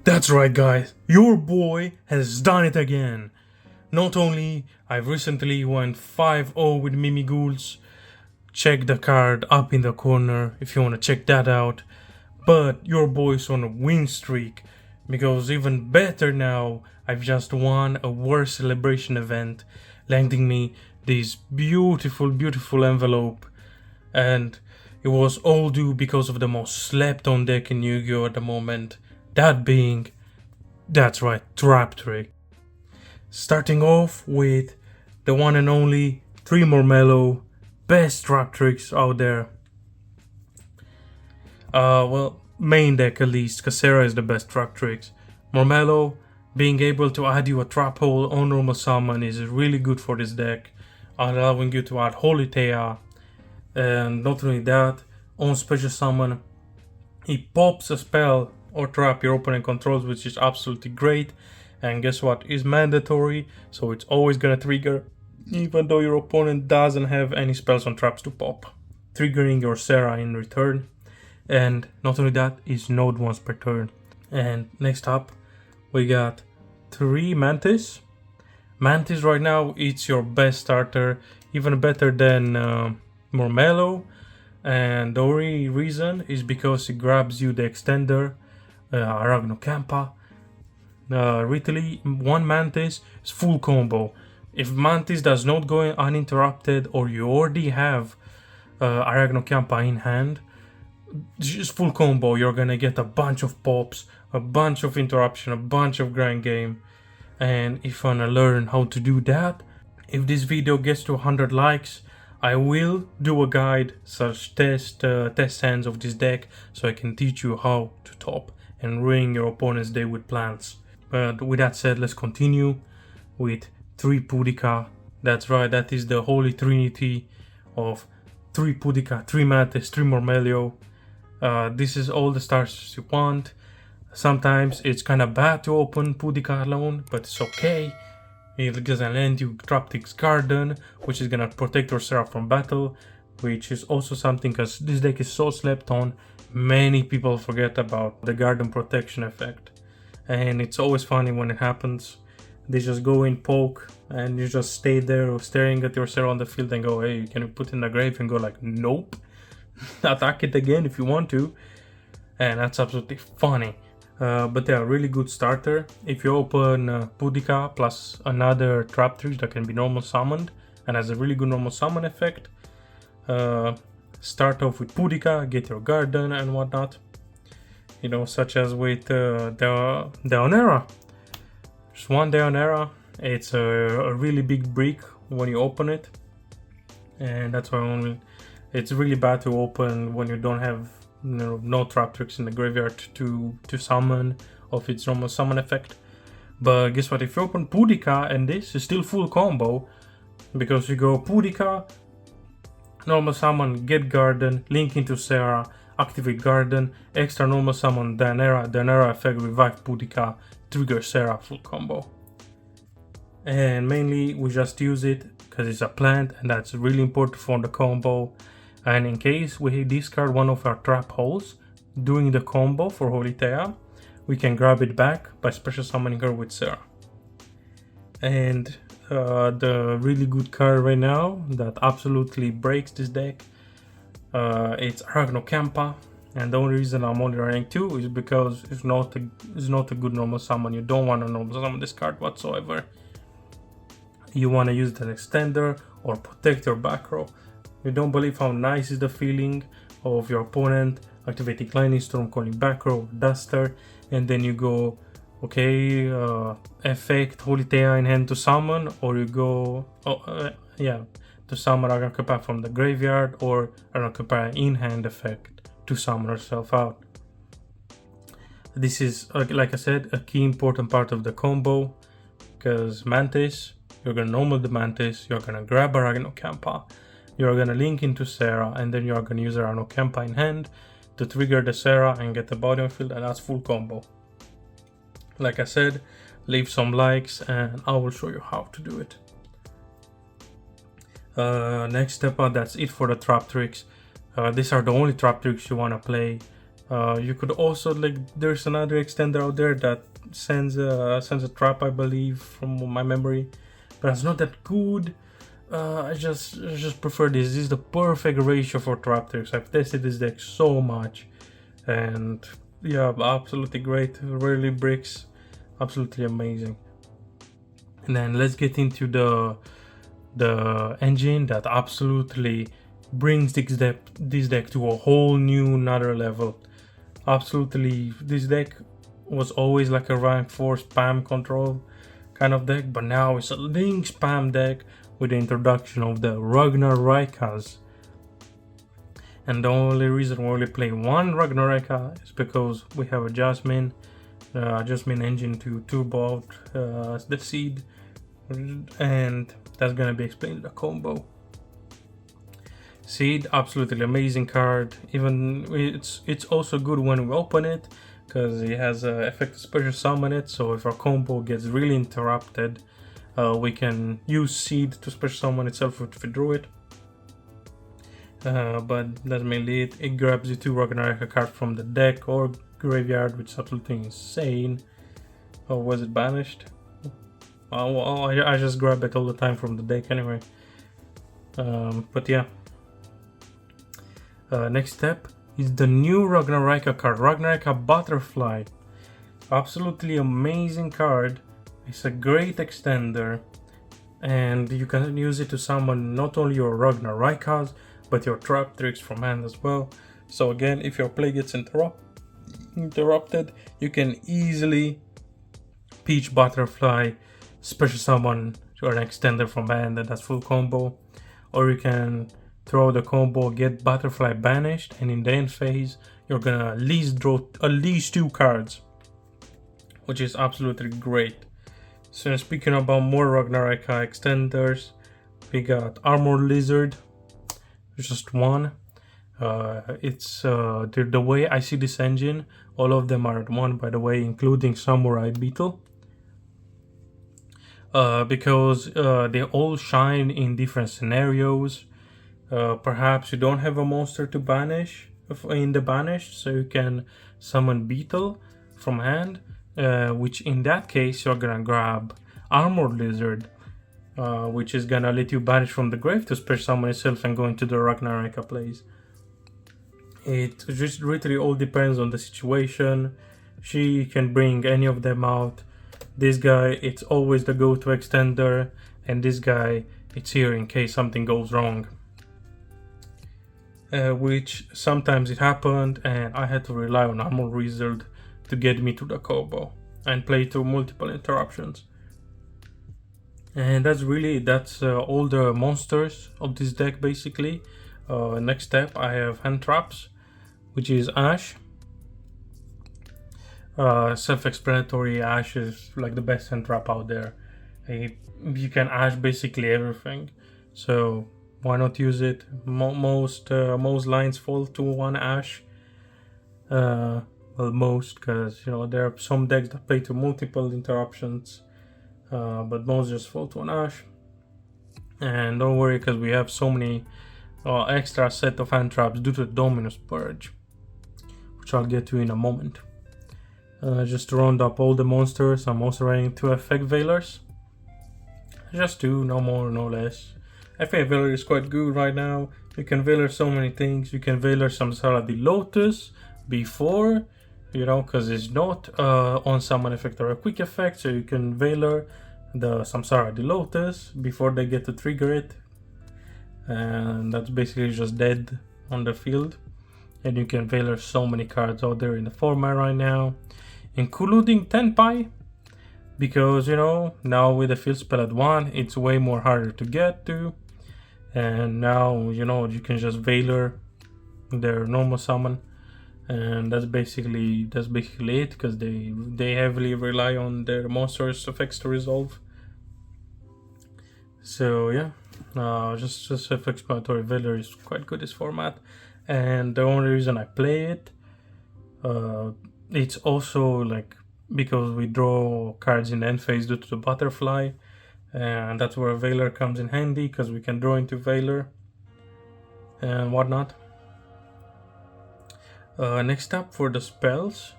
That's right, guys, your boy has done it again. Not only I've recently went 5-0 with Mimi Ghouls, check the card up in the corner if you want to check that out, but your boy's on a win streak, because even better now, I've just won a War celebration event, landing me this beautiful envelope, and it was all due because of the most slept on deck in Yu-Gi-Oh at the moment, that being, that's right, Traptrix. Starting off with the one and only 3 more mellow, best Traptrix out there. Well, main deck at least, Casera is the best Traptrix. Mormello, being able to add you a trap hole on normal summon is really good for this deck, allowing you to add Holy Thea. And not only that, on special summon, he pops a spell or trap your opponent controls, which is absolutely great. And guess what? It's mandatory, so it's always gonna trigger, even though your opponent doesn't have any spells on traps to pop, triggering your Serra in return. And not only that, it's node once per turn. And next up, we got 3 Mantis. Mantis right now, it's your best starter, even better than Mormello. And the only reason is because it grabs you the extender, Ragnaraika. Literally, 1 Mantis is full combo. If Mantis does not go uninterrupted, or you already have Ragnaraika in hand, just full combo, you're gonna get a bunch of pops, a bunch of interruption, a bunch of grand game. And if you wanna learn how to do that, if this video gets to 100 likes, I will do a guide such test hands of this deck, so I can teach you how to top and ruin your opponent's day with plants. But with that said, let's continue with 3 Pudika. That's right, that is the holy trinity of 3 Pudika, 3 Mantis, 3 Mormello. This is all the stars you want. Sometimes it's kind of bad to open Pudika alone, but it's okay. It's gonna land you Traptrix Garden, which is gonna protect your Seraph from battle, which is also something, because this deck is so slept on, many people forget about the Garden protection effect. And it's always funny when it happens. They just go in, poke, and you just stay there staring at your Seraph on the field and go, hey, can you put in the grave? And go like, nope. Attack it again if you want to. And that's absolutely funny. But they are a really good starter. If you open Pudika plus another Traptrix that can be normal summoned and has a really good normal summon effect, start off with Pudika, get your garden and whatnot. You know, such as with the Onera. Just 1 Onera. It's a really big brick when you open it, and that's why it's really bad to open when you don't have no Traptrix in the graveyard to summon of its normal summon effect. But guess what? If you open Pudika and this is still full combo, because you go Pudika, normal summon, get garden, link into Serra, activate garden, extra normal summon Danera effect, revive Pudika, trigger Serra, full combo. And mainly we just use it because it's a plant, and that's really important for the combo. And in case we discard one of our trap holes during the combo for Holy Thea, we can grab it back by special summoning her with Serra. And the really good card right now that absolutely breaks this deck, it's Ragnaraika. And the only reason I'm only rank 2 is because it's not a good normal summon. You don't want to normal summon this card whatsoever. You want to use the extender or protect your back row. You don't believe how nice is the feeling of your opponent activating Lightning Storm, calling back row, Duster, and then you go, okay, effect Holy Thea in hand to summon, or you go, to summon Ragnaraika from the graveyard, or Ragnaraika in hand effect to summon herself out. This is, like I said, a key important part of the combo, because Mantis, you're gonna normal the Mantis, you're gonna grab a Ragnaraika, you're gonna link into Serra, and then you're gonna use a Ragnaraika in hand to trigger the Serra and get the body on field, and that's full combo. Like I said, leave some likes and I will show you how to do it. Next step, that's it for the Traptrix. These are the only Traptrix you wanna play. You could also, like, there's another extender out there that sends a trap, I believe, from my memory, but it's not that good. I just prefer this. This is the perfect ratio for Traptrix. I've tested this deck so much, and yeah, absolutely great. Really bricks, absolutely amazing. And then let's get into the engine that absolutely brings this deck to a whole new another level. Absolutely, this deck was always like a rank 4 spam control kind of deck, but now it's a link spam deck with the introduction of the Ragnaraikas. And the only reason we only play one Ragnaraika is because we have a Jasmine engine to turbo out the seed, and that's gonna be explained in the combo. Seed, absolutely amazing card. Even it's also good when we open it, because it has an effective special summon it, so if our combo gets really interrupted, we can use Seed to special summon itself if we drew it. But that's mainly it. It grabs you 2 Ragnaraka cards from the deck or graveyard, which is absolutely insane. Oh, was it banished? Oh, I just grab it all the time from the deck anyway. But yeah. Next step is the new Ragnaraika card, Ragnaraika Butterfly. Absolutely amazing card. It's a great extender, and you can use it to summon not only your Ragnaraikas, but your Traptrix from hand as well. So again, if your play gets interrupted, you can easily Peach Butterfly, special summon your extender from hand, and that's full combo. Or you can throw the combo, get Butterfly banished, and in the end phase, you're gonna at least draw at least 2 cards, which is absolutely great. So speaking about more Ragnaraka extenders, we got Armor Lizard, just one. It's the way I see this engine, all of them are at 1, by the way, including Samurai Beetle. Because they all shine in different scenarios. Perhaps you don't have a monster to banish in the banished, so you can summon Beetle from hand, which in that case you're gonna grab Armor Lizard, which is gonna let you banish from the grave to special summon itself and go into the Ragnaraka plays. It just literally all depends on the situation. She can bring any of them out. This guy, it's always the go-to extender, and this guy, it's here in case something goes wrong. Which sometimes it happened, and I had to rely on Armor Wizard to get me to the combo and play through multiple interruptions. And that's all the monsters of this deck basically. Next step, I have hand traps, which is Ash. Self-explanatory, Ash is like the best hand trap out there. You can Ash basically everything, so why not use it? Most lines fall to 1 Ash. Well, most, because there are some decks that play to multiple interruptions, but most just fall to 1 Ash. And don't worry, because we have so many extra set of hand traps due to the Dominus Purge, which I'll get to in a moment. Just to round up all the monsters, I'm also running 2 Effect Veilers. Just 2, no more, no less. Effect Veiler is quite good right now. You can Veiler so many things. You can Veiler Samsara the Lotus before, because it's not on summon effect or a quick effect, so you can Veiler the Samsara the Lotus before they get to trigger it. And that's basically just dead on the field. And you can Veiler so many cards out there in the format right now, including Tenpai, because now with the field spell at 1, it's way more harder to get to, and now you can just Veiler their normal summon, and that's basically it, because they heavily rely on their monsters effects to resolve. So yeah, just self-explanatory. Veiler is quite good this format, and the only reason I play it, it's also like because we draw cards in the end phase due to the Butterfly, and that's where Veiler comes in handy, because we can draw into Veiler and whatnot. Next up for the spells,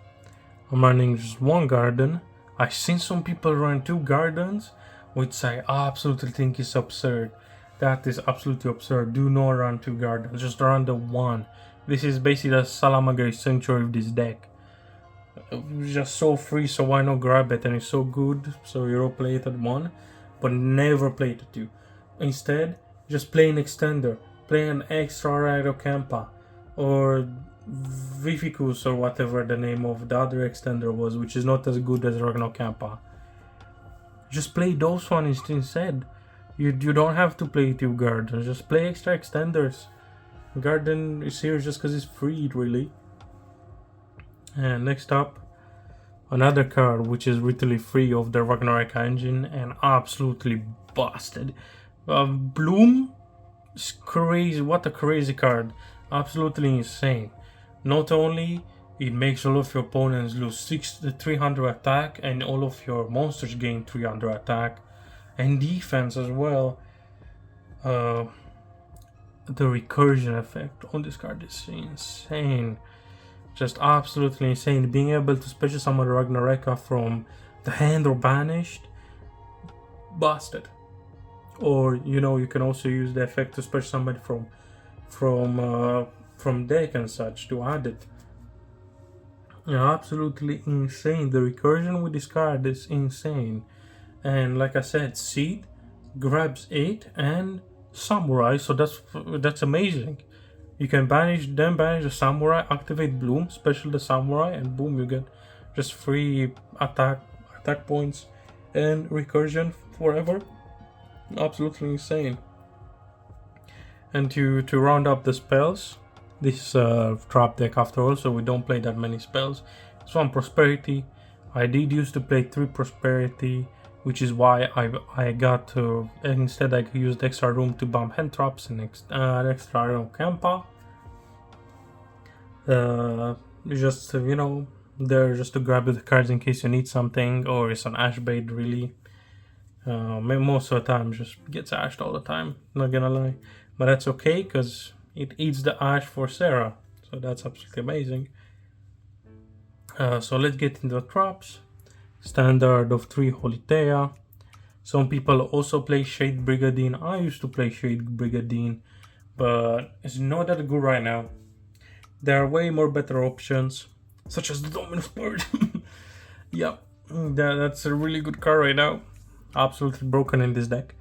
I'm running just one garden. I've seen some people run 2 gardens, which I absolutely think is absurd. That is absolutely absurd. Do not run 2 gardens, just run the one. This is basically the Salamangreat Sanctuary of this deck. It's just so free, so why not grab it? And it's so good, so you all play it at 1, but never play it at 2. Instead, just play an extender. Play an extra Ragnaraka or Vificus or whatever the name of the other extender was, which is not as good as Ragnaraka. Just play those ones instead. You don't have to play 2 gardens, just play extra extenders. Garden is here just because it's free, really. And next up, another card which is literally free of the Ragnaraika engine and absolutely busted. Bloom is crazy. What a crazy card. Absolutely insane. Not only it makes all of your opponents lose 300 attack and all of your monsters gain 300 attack and defense as well. The recursion effect on this card is insane. Just absolutely insane. Being able to special summon Ragnaraika from the hand or banished, busted. Or you can also use the effect to special summon from deck and such to add it. Absolutely insane. The recursion with this card is insane. And like I said, Seed grabs 8 and Samurai, so that's amazing. You can banish the Samurai, activate Bloom, special the Samurai, and boom, you get just free attack points and recursion forever. Absolutely insane. And to round up the spells, this is trap deck after all, so we don't play that many spells. It's 1 prosperity. I did used to play 3 prosperity, which is why I got to, instead I used extra room to bump hand traps and extra room Kampa. Just there just to grab the cards in case you need something, or it's an ash bait really. Most of the time just gets ashed all the time, not gonna lie, but that's okay because it eats the ash for Sarah, so that's absolutely amazing. So let's get into the traps. Standard of 3 Holitea. Some people also play Shade Brigandine. I used to play Shade Brigandine, but it's not that good right now. There are way more better options, such as the Dominus Purge. Yep, that's a really good card right now. Absolutely broken in this deck.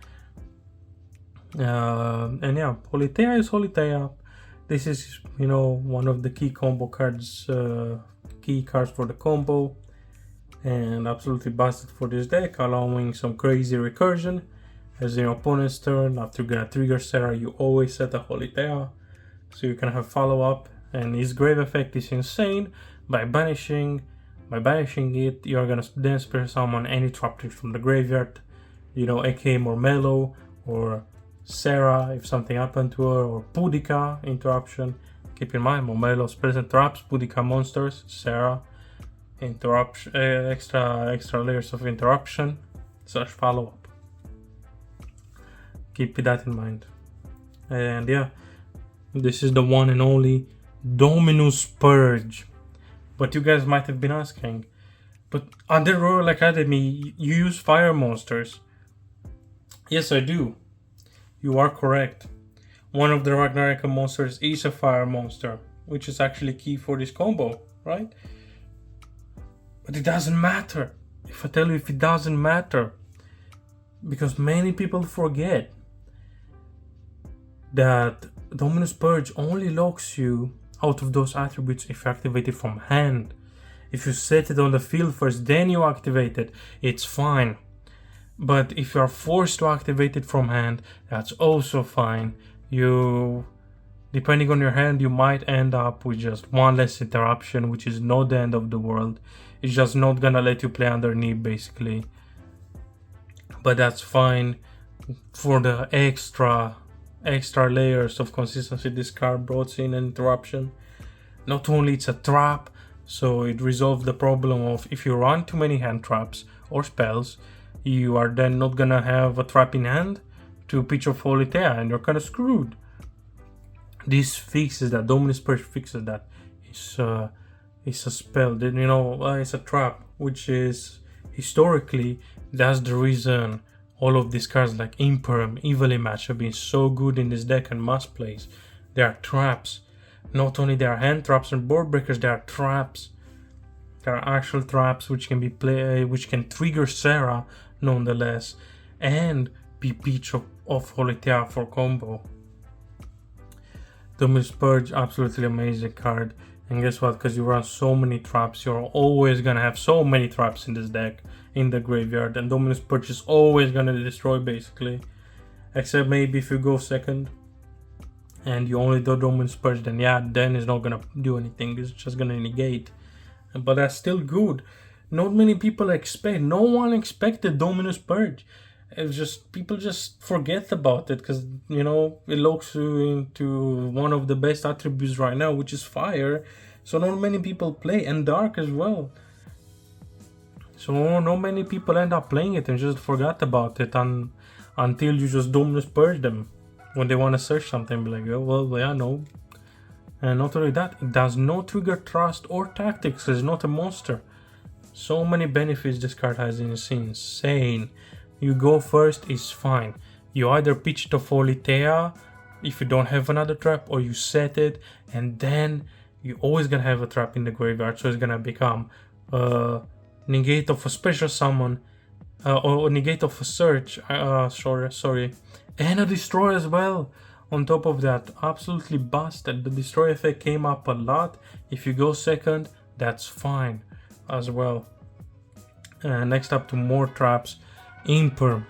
And yeah, Holitea is Holitea. This is, one of the key combo cards, key cards for the combo. And absolutely busted for this deck, allowing some crazy recursion. As your opponent's turn, after you're gonna trigger Sarah, you always set a Holitea, so you can have follow-up. And his grave effect is insane. By banishing it, you're gonna then special summon any Traptrix from the graveyard, aka Mormello or Sarah if something happened to her, or Boudica interruption. Keep in mind, Mormello's present traps, Boudica monsters, Sarah interruption, extra layers of interruption / follow-up. Keep that in mind. And yeah, this is the one and only Dominus Purge. But you guys might have been asking, but under Royal Academy you use fire monsters? Yes, I do. You are correct. One of the Ragnaraika monsters is a fire monster, which is actually key for this combo, right? But it doesn't matter. If I tell you, if it doesn't matter, because many people forget that Dominus Purge only locks you out of those attributes if you activate it from hand. If you set it on the field first, then you activate it, it's fine. But if you are forced to activate it from hand, that's also fine. Depending on your hand, you might end up with just 1 less interruption, which is not the end of the world. It's just not gonna let you play underneath, basically. But that's fine. For the extra layers of consistency this card brought in an interruption. Not only it's a trap, so it resolves the problem of if you run too many hand traps or spells, you are then not gonna have a trap in hand to pitch of Holitea and you're kinda screwed. This fixes that. Dominus Purge fixes that. is a spell that, you know, it's a trap, which is historically that's the reason all of these cards like Imperm, Evilly Match have been so good in this deck and must plays. They are traps. Not only they are hand traps and board breakers, they are traps. They are actual traps which can be which can trigger Sarah nonetheless, and be Peach of Holitea for combo. Dominus Purge, absolutely amazing card. And guess what? Because you run so many traps, you're always gonna have so many traps in this deck in the graveyard, and Dominus Purge is always gonna destroy basically. Except maybe if you go second and you only do Dominus Purge, then yeah, then it's not gonna do anything. It's just gonna negate. But that's still good. Not many people expect. No one expected Dominus Purge. It's just people just forget about it because, you know, it looks into one of the best attributes right now, which is fire. So not many people play, and dark as well. So not many people end up playing it and just forgot about it until you just Dominus Purge them when they want to search something. Be like, oh, well, yeah, no. And not only that, it does not trigger Trust or Tactics. It's not a monster. So many benefits this card has. It's insane. You go first is fine. You either pitch to Holitea if you don't have another trap, or you set it, and then you always gonna have a trap in the graveyard. So it's gonna become negate of a special summon, or negate of a search. Sorry, and a destroy as well. On top of that, absolutely busted. The destroy effect came up a lot. If you go second, that's fine as well. Next up to more traps. Imperm.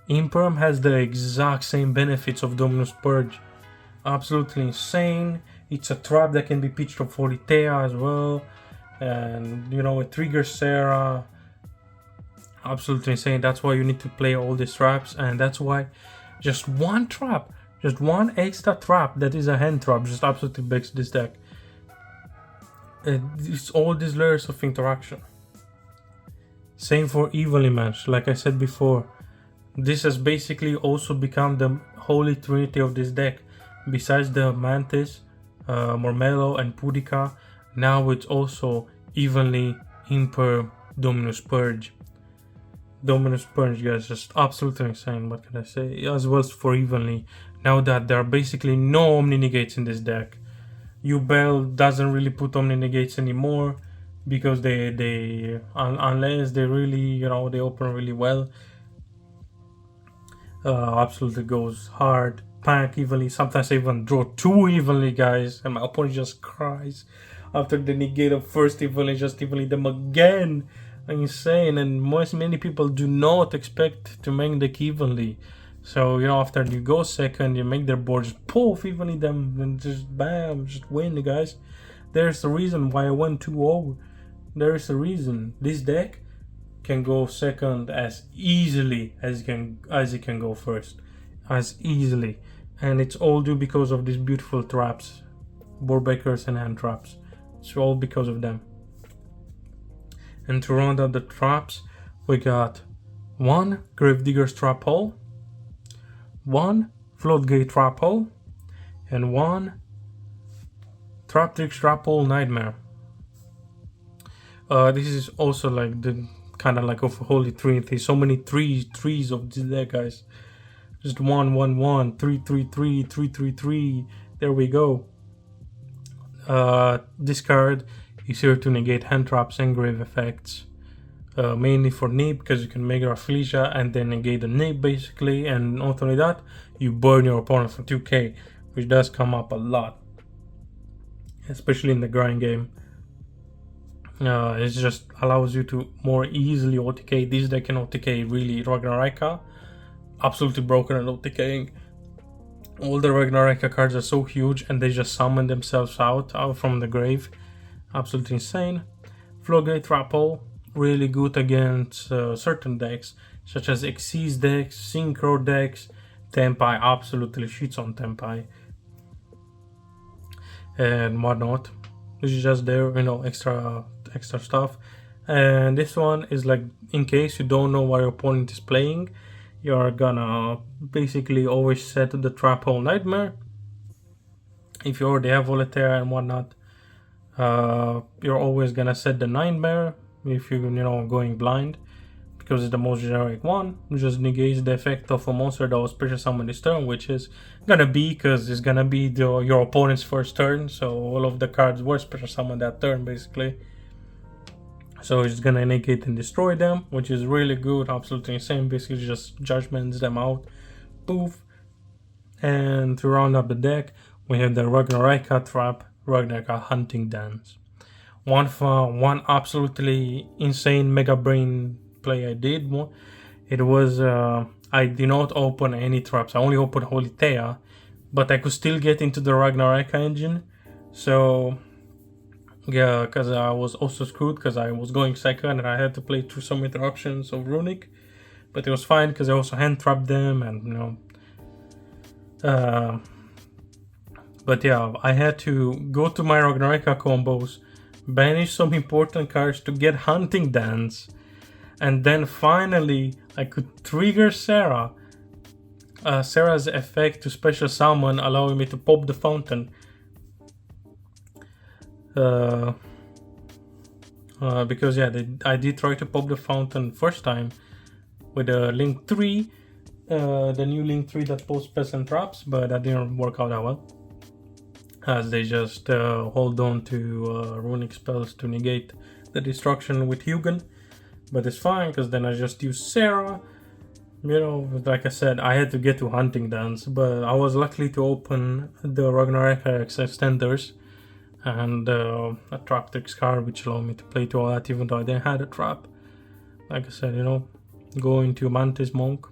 Imperm has the exact same benefits of Dominus Purge. Absolutely insane. It's a trap that can be pitched of Holitea as well. And, you know, it triggers Sarah. Absolutely insane. That's why you need to play all these traps. And that's why just one trap, just one extra trap that is a hand trap, just absolutely breaks this deck. It's all these layers of interaction. Same for Evilly Match, like I said before. This has basically also become the holy trinity of this deck. Besides the Mantis, Mormello and Pudica, now it's also Evenly, Imperm, Dominus Purge. Dominus Purge, guys, just absolutely insane, what can I say? As well as for Evenly, now that there are basically no Omni Negates in this deck. U.R.A. doesn't really put Omni Negates anymore, because they unless they really, you know, they open really well. Absolutely goes hard. Panic evenly. Sometimes I even draw two evenly, guys, and my opponent just cries after they negate a first evenly, just evenly them again. Insane. And many people do not expect to make the evenly. So, you know, after you go second, you make their board, just poof, evenly them, and just bam, just win, guys. There's the reason why I went 2-0. There is a reason. This deck can go second as easily as it can go first, as easily, and it's all due because of these beautiful traps, board breakers and hand traps. It's all because of them. And to round out the traps, we got one Gravedigger's Trap Hole, one Floodgate Trap Hole, and one Traptrix Trap Hole Nightmare. This is also like the kind of like of holy trinity. So many threes of this deck, guys. Just 1 1 1 3 3 3 3 3 3. There we go. This card is here to negate hand traps and grave effects. Mainly for Nib, because you can make Rafflesia and then negate the Nib basically. And not only that, you burn your opponent for 2k, which does come up a lot, especially in the grind game. It just allows you to more easily OTK. This deck can OTK really Ragnaraika. Absolutely broken at OTKing. All the Ragnaraika cards are so huge and they just summon themselves out from the grave. Absolutely insane. Floodgate Trap Hole, really good against certain decks, such as Xyz decks, Synchro decks. Tempai absolutely shits on Tempai. And whatnot. This is just there, you know, extra stuff. And this one is like, in case you don't know what your opponent is playing, you're gonna basically always set the Trap Hole Nightmare if you already have Holitea and whatnot. You're always gonna set the Nightmare if you're going blind, because it's the most generic one. It just negates the effect of a monster that was special summoned this turn, which is gonna be because it's gonna be your opponent's first turn, so all of the cards were special summoned that turn basically. So it's gonna negate and destroy them, which is really good, absolutely insane. Basically just judgments them out. Poof. And to round up the deck, we have the Ragnaraika Trap, Ragnaraika Hunting Dance. One absolutely insane Mega Brain play I did. It was I did not open any traps. I only opened Holy Thea, but I could still get into the Ragnaraika engine. So yeah, because I was also screwed because I was going second and I had to play through some interruptions of Runic, but it was fine because I also hand trapped them and but yeah, I had to go to my Ragnaraika combos, banish some important cards to get Hunting Dance, and then finally I could trigger Sarah's effect to special summon, allowing me to pop the fountain. Because yeah, I did try to pop the fountain first time with a Link 3, the new Link 3 that posts peasant traps, but that didn't work out that well, as they just hold on to runic spells to negate the destruction with Hugin. But it's fine because then I just use Sarah. Like I said, I had to get to Hunting Dance, but I was lucky to open the Ragnaraika extenders and a Traptrix card, which allowed me to play to all that, even though I didn't have a trap. Like I said, go into Mantis Monk.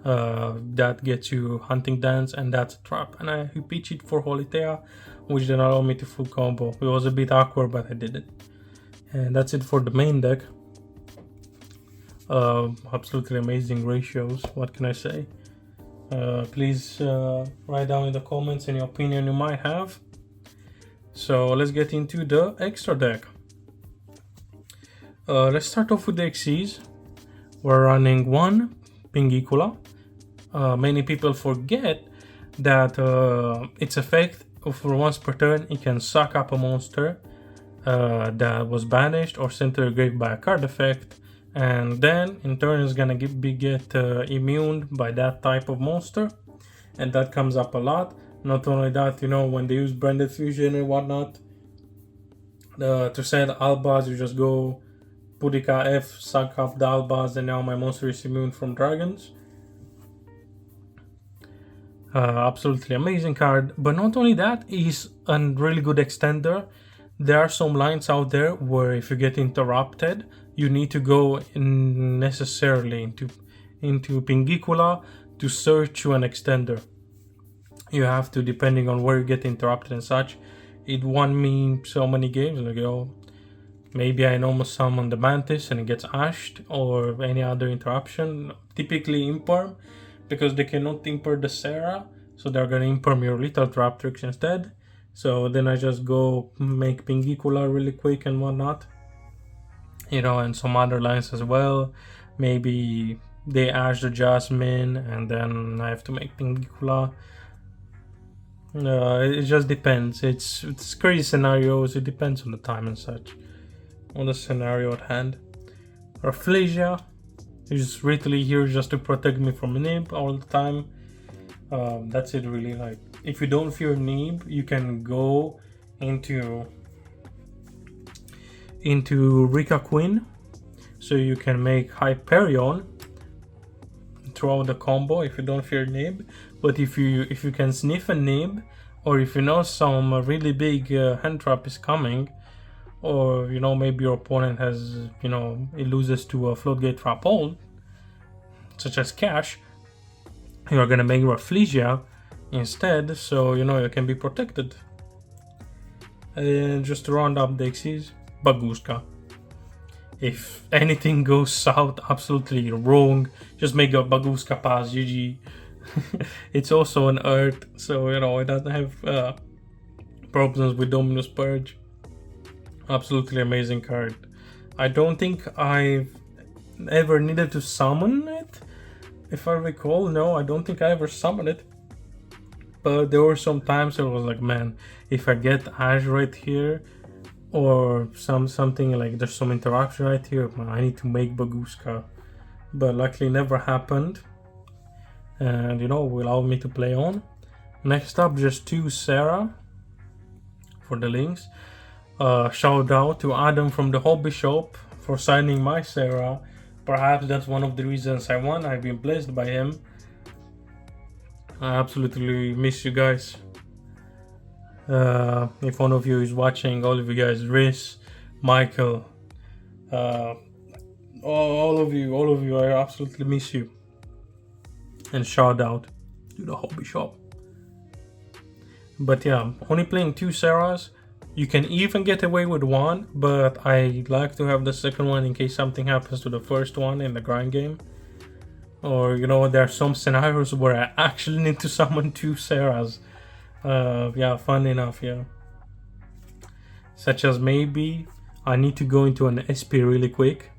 That gets you Hunting Dance, and that's a trap. And I pitch it for Holy Thea, which then allowed me to full combo. It was a bit awkward, but I did it. And that's it for the main deck. Absolutely amazing ratios. What can I say? Please write down in the comments any opinion you might have. So let's get into the extra deck. Let's start off with the XCs. We're running one Pingicula. Many people forget that its effect for once per turn, it can suck up a monster that was banished or sent to the grave by a card effect, and then in turn is gonna get immune by that type of monster, and that comes up a lot. Not only that, when they use branded fusion and whatnot, to send Albaz, you just go Pudika F, suck off the Albaz, and now my monster is immune from dragons. Absolutely amazing card. But not only that, he's a really good extender. There are some lines out there where if you get interrupted, you need to go necessarily into Pingicula to search to an extender. You have to, depending on where you get interrupted and such. It won me so many games. Maybe I normal summon the Mantis and it gets ashed, or any other interruption. Typically Imperm, because they cannot imper the Sarah, so they're gonna imperm your little Traptrix instead. So then I just go make Pingicula really quick and whatnot. And some other lines as well. Maybe they ash the Jasmine and then I have to make Pingicula. It just depends. It's crazy scenarios. It depends on the time and such, on the scenario at hand. Rafflesia is literally here just to protect me from Nib all the time. That's it really. Like, if you don't fear Nib, you can go into Rika Queen, so you can make Hyperion throughout the combo if you don't fear Nib. But if you can sniff a Nib, or if some really big hand trap is coming, or maybe your opponent has it loses to a Floatgate Trap hold, such as Cash, you're gonna make Rafflesia instead, so you can be protected. And just to round up the Xyz, Baguska. If anything goes south absolutely wrong, just make a Baguska pass, GG. It's also an Earth, so it doesn't have problems with Dominus Purge. Absolutely amazing card. I don't think I've ever needed to summon it, if I recall. No, I don't think I ever summoned it. But there were some times I was like, man, if I get Ash right here, or something like there's some interaction right here, man, I need to make Baguska. But luckily never happened, and will allow me to play on. Next up, just 2 Sarah for the links. Shout out to Adam from the hobby shop for signing my Sarah. Perhaps that's one of the reasons I won. I've been blessed by him. I absolutely miss you guys. If one of you is watching, all of you guys, Riz, Michael, all of you, I absolutely miss you. And shout out to the hobby shop. But yeah, only playing 2 Sarahs. You can even get away with 1, but I like to have the second one in case something happens to the first one in the grind game. Or there are some scenarios where I actually need to summon 2 Sarahs. Yeah, fun enough, yeah. Such as maybe I need to go into an SP really quick.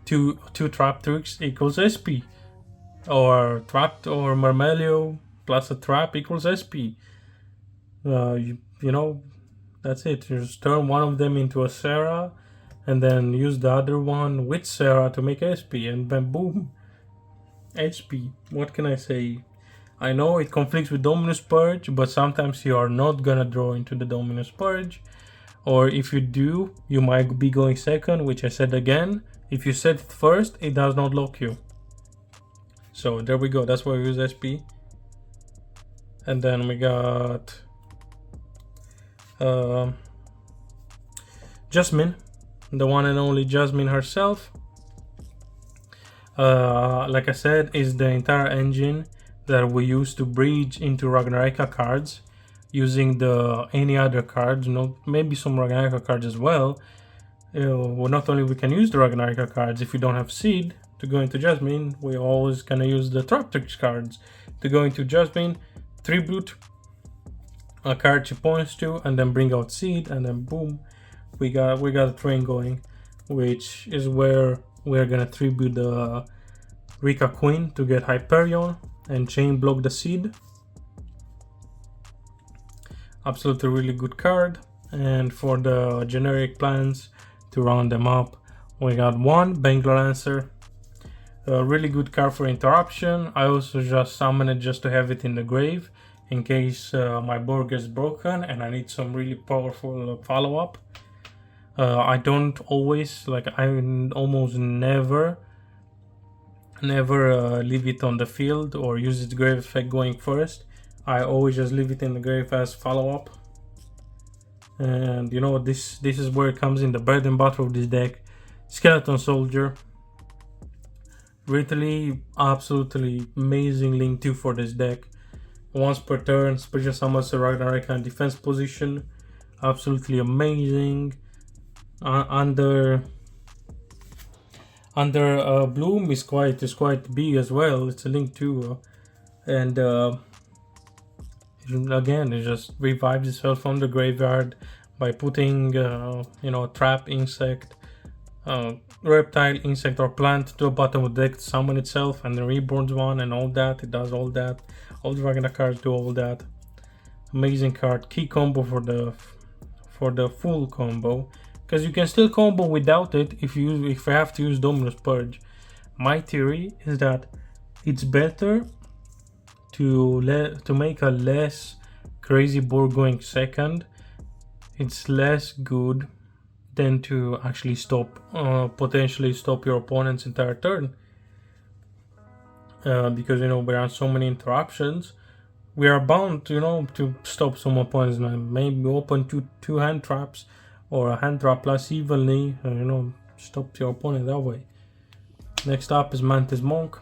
2 Traptrix equals SP. Or Trap or Marmelio plus a Trap equals SP. That's it. You just turn one of them into a Sarah, and then use the other one with Sarah to make SP, and then boom, SP. What can I say? I know it conflicts with Dominus Purge, but sometimes you are not gonna draw into the Dominus Purge, or if you do, you might be going second, which I said again. If you set it first, it does not lock you. So there we go. That's why we use SP. And then we got Jasmine, the one and only Jasmine herself. Like I said, is the entire engine that we use to bridge into Ragnaraika cards using any other cards, maybe some Ragnaraika cards as well. Well, not only we can use the Ragnaraika cards if we don't have Seed to go into Jasmine, we always gonna use the Traptrix cards to go into Jasmine, tribute a card she points to, and then bring out Seed, and then boom, we got a train going, which is where we're gonna tribute the Rika Queen to get Hyperion and chain block the Seed. Absolutely really good card. And for the generic plans to round them up, we got 1 Bangler Answer, a really good card for interruption. I also just summon it just to have it in the grave in case my board gets broken and I need some really powerful follow-up. I don't always, I almost never leave it on the field or use its grave effect going first. I always just leave it in the grave as follow-up. And this is where it comes in, the bread and butter of this deck. Skeleton Soldier. Really absolutely amazing link 2 for this deck. Once per turn, special summons the Ragnaraika in defense position. Absolutely amazing. Under Bloom is quite big as well. It's a link 2, and again, it just revives itself from the graveyard by putting trap, insect, reptile, insect, or plant to the bottom of the deck to summon itself, and then reborns one and all that. It does all that. All the Ragnarok cards do all that. Amazing card. Key combo for the full combo, because you can still combo without it if you have to use Dominus Purge. My theory is that it's better to make a less crazy board going second. It's less good than to actually potentially stop your opponent's entire turn. Because we have so many interruptions, we are bound to stop some opponents. Maybe open two hand traps or a hand trap plus evenly, stop your opponent that way. Next up is Mantis Monk.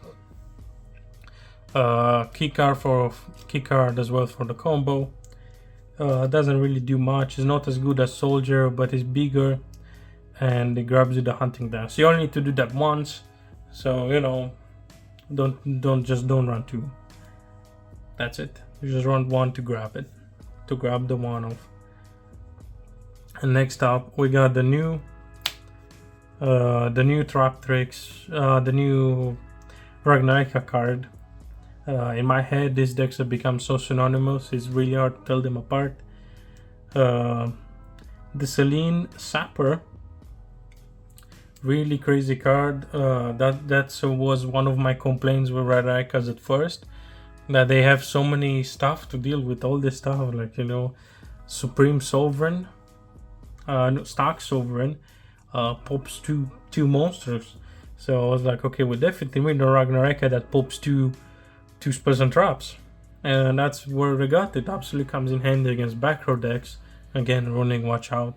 Key card as well for the combo. Doesn't really do much. It's not as good as Soldier, but it's bigger and it grabs you the hunting dance. You only need to do that once, so don't run 2. That's it. You just run 1 to grab it, to grab the one off. And next up we got the new Traptrix, the new Ragnaraika card. In my head, these decks have become so synonymous, it's really hard to tell them apart. The Selene Sapper, really crazy card. That was one of my complaints with Ragnaraikas at first, that they have so many stuff to deal with, all this stuff, like, you know, Supreme Sovereign, no, Stark Sovereign, pops two monsters. So I was like, okay, we definitely win the Ragnaraika that pops two spells and traps, and that's where we got it. Absolutely comes in handy against back row decks. Again, running Watch Out.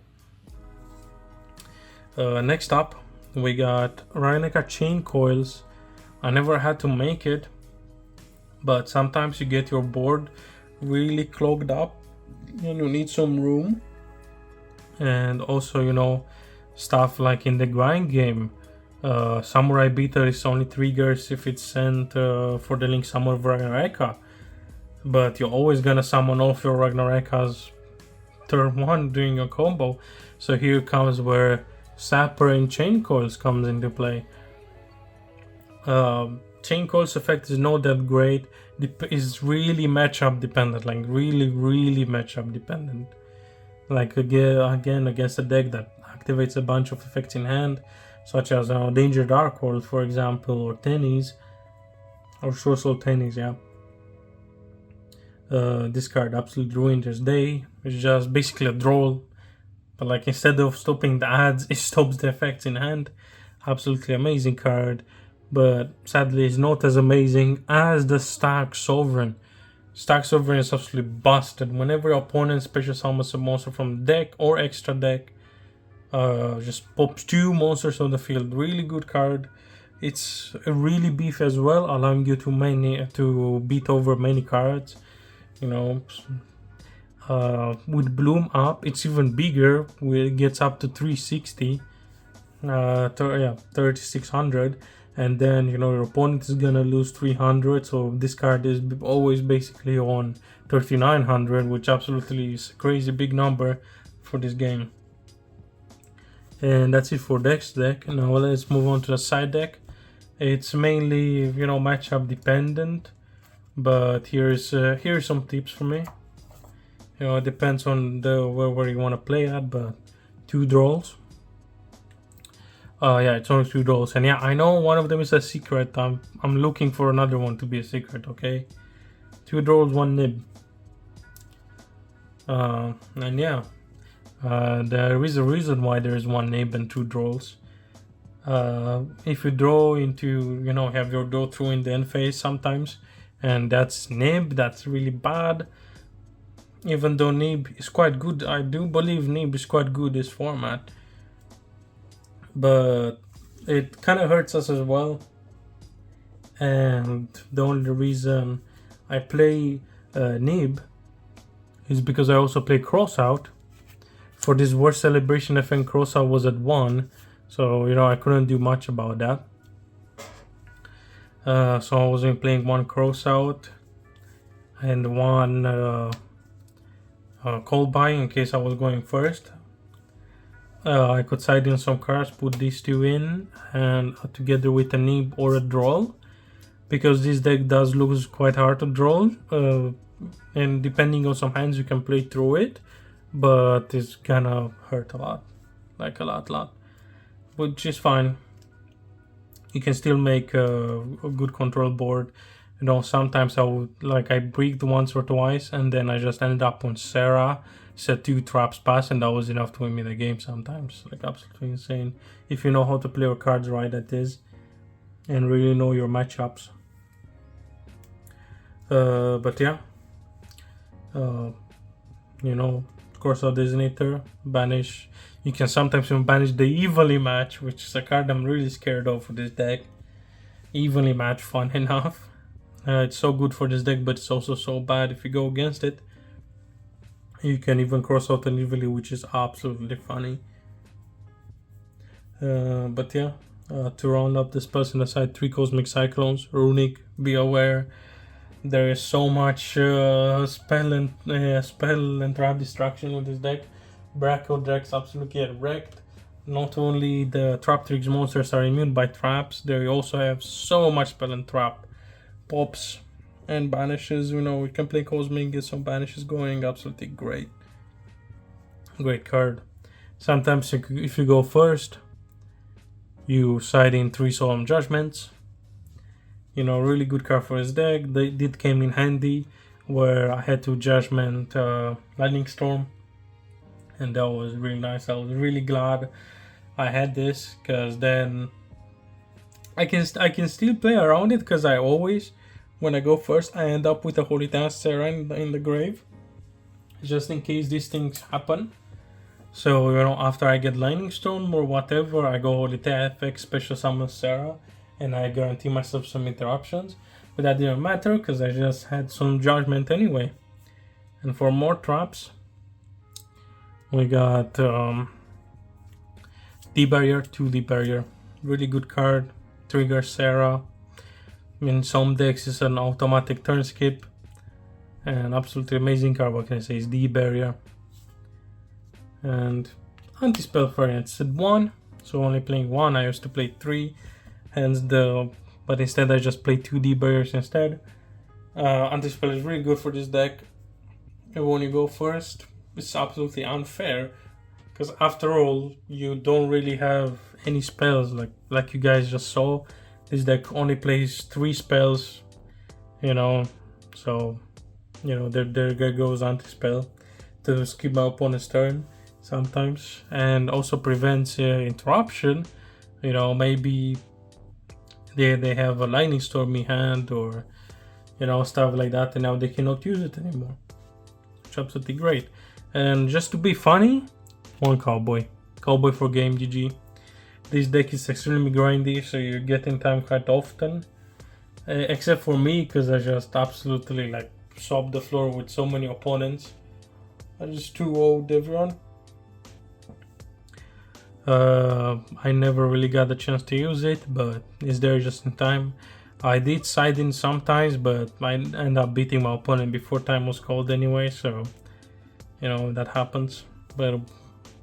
Next up, we got Ragnarika Chain Coils. I never had to make it, but sometimes you get your board really clogged up and you need some room. And also, you know, stuff like in the grind game, Samurai Beater is only triggers if it's sent for the Link Summon of Ragnaraka, but you're always gonna summon off your Ragnaraikas turn 1 during your combo. So here comes where Sapper and Chain Coils comes into play. Chain Coils effect is not that great. It's really matchup dependent, like really matchup dependent. Like again against a deck that activates a bunch of effects in hand, such as Danger Dark Hold, for example, or Tennies, or Short Soul Tennies, yeah. This card absolutely ruined his day. It's just basically a draw, but like instead of stopping the ads, it stops the effects in hand. Absolutely amazing card, but sadly it's not as amazing as the Stark Sovereign. Stark Sovereign is absolutely busted. Whenever your opponent special summons a monster from the deck or extra deck, just pops 2 monsters on the field. Really good card. It's really beef as well, allowing you to beat over many cards. You know, with Bloom up, it's even bigger. It gets up to 360, 3600, and then, you know, your opponent is gonna lose 300. So this card is always basically on 3900, which absolutely is a crazy big number for this game. And that's it for Dex deck. Now let's move on to the side deck. It's mainly, you know, matchup dependent, but here's some tips for me. You know, it depends on where you want to play at, but 2 draws. Yeah, it's only 2 draws, and yeah, I know one of them is a secret. I'm looking for another one to be a secret. Okay, 2 draws, 1 nib. And yeah, there is a reason why there is 1 nib and 2 draws. If you draw into, you know, have your draw through in the end phase sometimes, and that's nib, that's really bad. Even though nib is quite good, I do believe nib is quite good this format, but it kind of hurts us as well. And the only reason I play nib is because I also play crossout. For this Worst Celebration FN, crossout was at 1, so, you know, I couldn't do much about that. So I was playing 1 crossout and 1 cold buy in case I was going first. I could side in some cards, put these 2 in, and together with a nib or a draw, because this deck does look quite hard to draw, and depending on some hands you can play through it, but it's gonna hurt a lot, like a lot, which is fine. You can still make a good control board. You know, sometimes I bricked once or twice, and then I just ended up on Sarah, set 2 traps pass, and that was enough to win me the game sometimes. Like, absolutely insane. If you know how to play your cards right, that is, and really know your matchups. But yeah, you know, Corso Designator, banish. You can sometimes even banish the Evenly Match, which is a card I'm really scared of for this deck. Evenly Match, fun enough. It's so good for this deck, but it's also so bad if you go against it. You can even cross out an Evenly, which is absolutely funny. But yeah, to round up this person aside, 3 Cosmic Cyclones, Runic, be aware. There is so much spell and trap destruction with this deck. Bracco decks absolutely get wrecked. Not only the Traptrix monsters are immune by traps, they also have so much spell and trap pops and banishes. We can play Cosmic, get some banishes going. Absolutely great. Great card. Sometimes if you go first, you side in 3 Solemn Judgments. Really good card for his deck. They did came in handy where I had to Judgment Lightning Storm, and that was really nice. I was really glad I had this, because then I can still play around it, because I always, when I go first, I end up with a Holy Tancer in the grave, just in case these things happen. So after I get Lightning Storm or whatever, I go Holy TFX, Special Summon Sarah, and I guarantee myself some interruptions. But that didn't matter, because I just had some Judgment anyway. And for more traps, we got D-Barrier, 2 D-Barrier. Really good card. Trigger Sarah. In some decks, it's an automatic turn skip. And absolutely amazing card. What can I say? It's D-Barrier. And anti-spell variants at 1. So only playing 1. I used to play 3. But instead I just play 2 D-Barriers instead. Anti-spell is really good for this deck. And when you go first, it's absolutely unfair, because after all, you don't really have any spells. Like you guys just saw, this deck only plays 3 spells. So there goes anti-spell to skip my opponent's turn sometimes, and also prevents interruption. Maybe they have a Lightning Storm in hand, or stuff like that, and now they cannot use it anymore. It's absolutely great. And just to be funny, 1 Cowboy for game, GG. This deck is extremely grindy, so you're getting time quite often, except for me, because I just absolutely swept the floor with so many opponents. I just 2-0'd everyone. I never really got the chance to use it, but it's there just in time. I did side in sometimes, but I end up beating my opponent before time was called anyway, so that happens. But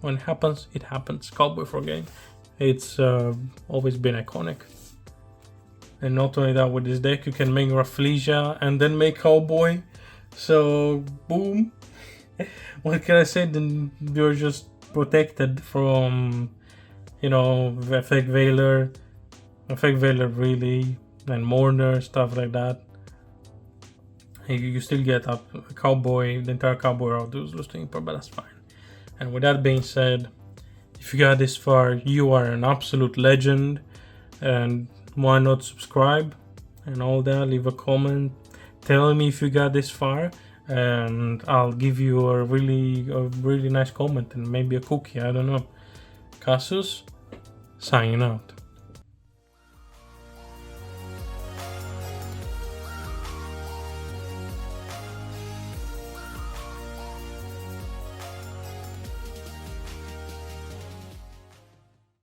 when it happens, it happens. Cowboy for game. It's always been iconic. And not only that, with this deck you can make Rafflesia and then make Cowboy. So boom. What can I say? Then you're just protected from Effect Veiler really, and Mourner, stuff like that. You still get a Cowboy, the entire Cowboy route does lose to Imper, but that's fine. And with that being said, if you got this far, you are an absolute legend, and why not subscribe and all that. Leave a comment, tell me if you got this far, and I'll give you a really nice comment and maybe a cookie, I don't know. Casus, signing out.